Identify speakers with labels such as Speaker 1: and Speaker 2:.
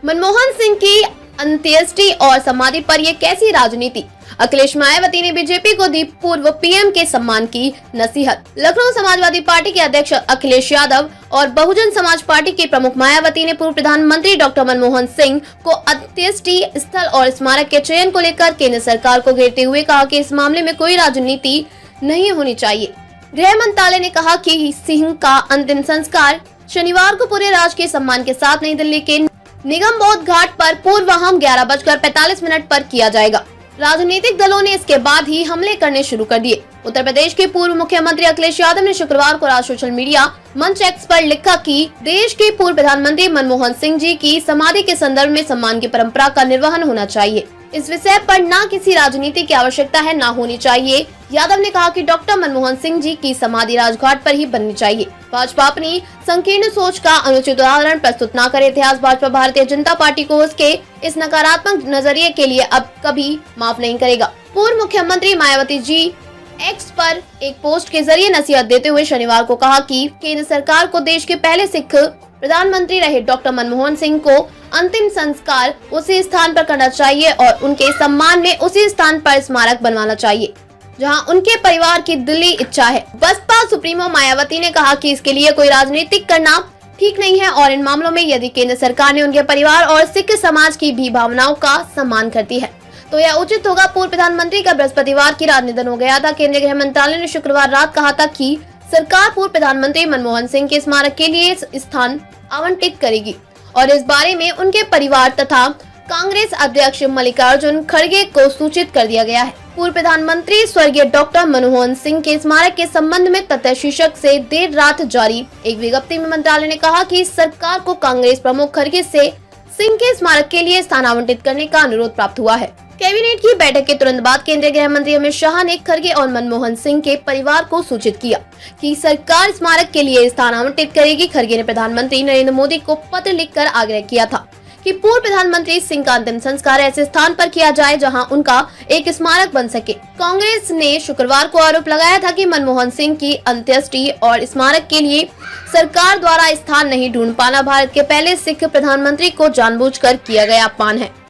Speaker 1: मनमोहन सिंह की अंत्येष्टि और समाधि पर ये कैसी राजनीति। अखिलेश मायावती ने बीजेपी को दी पूर्व पीएम के सम्मान की नसीहत। लखनऊ समाजवादी पार्टी के अध्यक्ष अखिलेश यादव और बहुजन समाज पार्टी के प्रमुख मायावती ने पूर्व प्रधानमंत्री डॉक्टर मनमोहन सिंह को अंत्येष्टि स्थल और स्मारक के चयन को लेकर केंद्र सरकार को घेरते हुए कहा कि इस मामले में कोई राजनीति नहीं होनी चाहिए। गृह मंत्रालय ने कहा कि सिंह का अंतिम संस्कार शनिवार को पूरे राजकीय सम्मान के साथ नई दिल्ली के निगम बोध घाट पर पूर्वाह्न 11:45 पर किया जाएगा। राजनीतिक दलों ने इसके बाद ही हमले करने शुरू कर दिए। उत्तर प्रदेश के पूर्व मुख्यमंत्री अखिलेश यादव ने शुक्रवार को सोशल मीडिया मंच एक्स पर लिखा कि देश के पूर्व प्रधानमंत्री मनमोहन सिंह जी की समाधि के संदर्भ में सम्मान की परंपरा का निर्वहन होना चाहिए। इस विषय पर न किसी राजनीति की आवश्यकता है, न होनी चाहिए। यादव ने कहा कि डॉक्टर मनमोहन सिंह जी की समाधि राजघाट पर ही बननी चाहिए। भाजपा अपनी संकीर्ण सोच का अनुचित उदाहरण प्रस्तुत न करे। इतिहास भाजपा भारतीय जनता पार्टी को उसके इस नकारात्मक नजरिए के लिए अब कभी माफ नहीं करेगा। पूर्व मुख्यमंत्री मायावती जी एक्स पर एक पोस्ट के जरिए नसीहत देते हुए शनिवार को कहा कि केंद्र सरकार को देश के पहले सिख प्रधानमंत्री रहे डॉक्टर मनमोहन सिंह को अंतिम संस्कार उसी स्थान पर करना चाहिए और उनके सम्मान में उसी स्थान पर स्मारक बनवाना चाहिए जहां उनके परिवार की दिली इच्छा है। बसपा सुप्रीमो मायावती ने कहा कि इसके लिए कोई राजनीतिक करना ठीक नहीं है और इन मामलों में यदि केंद्र सरकार ने उनके परिवार और सिख समाज की भी भावनाओं का सम्मान करती है तो यह उचित होगा। पूर्व प्रधानमंत्री का बृहस्पतिवार की रात निधन हो गया था। केंद्रीय गृह मंत्रालय ने शुक्रवार रात कहा था कि सरकार पूर्व प्रधानमंत्री मनमोहन सिंह के स्मारक के लिए स्थान आवंटित करेगी और इस बारे में उनके परिवार तथा कांग्रेस अध्यक्ष मल्लिकार्जुन खड़गे को सूचित कर दिया गया है। पूर्व प्रधानमंत्री स्वर्गीय डॉक्टर मनमोहन सिंह के स्मारक के संबंध में तथ्य शीर्षक से देर रात जारी एक विज्ञप्ति में मंत्रालय ने कहा कि सरकार को कांग्रेस प्रमुख खड़गे से सिंह के स्मारक के लिए स्थान आवंटित करने का अनुरोध प्राप्त हुआ है। कैबिनेट की बैठक के तुरंत बाद केंद्रीय गृह मंत्री अमित शाह ने खड़गे और मनमोहन सिंह के परिवार को सूचित किया कि सरकार स्मारक के लिए स्थान आवंटित करेगी। खड़गे ने प्रधानमंत्री नरेंद्र मोदी को पत्र लिखकर आग्रह किया था कि पूर्व प्रधानमंत्री सिंह का अंतिम संस्कार ऐसे स्थान पर किया जाए जहां उनका एक स्मारक बन सके। कांग्रेस ने शुक्रवार को आरोप लगाया था कि मनमोहन सिंह की अंत्येष्टि और स्मारक के लिए सरकार द्वारा स्थान नहीं ढूंढ पाना भारत के पहले सिख प्रधानमंत्री को जानबूझकर किया गया अपमान है।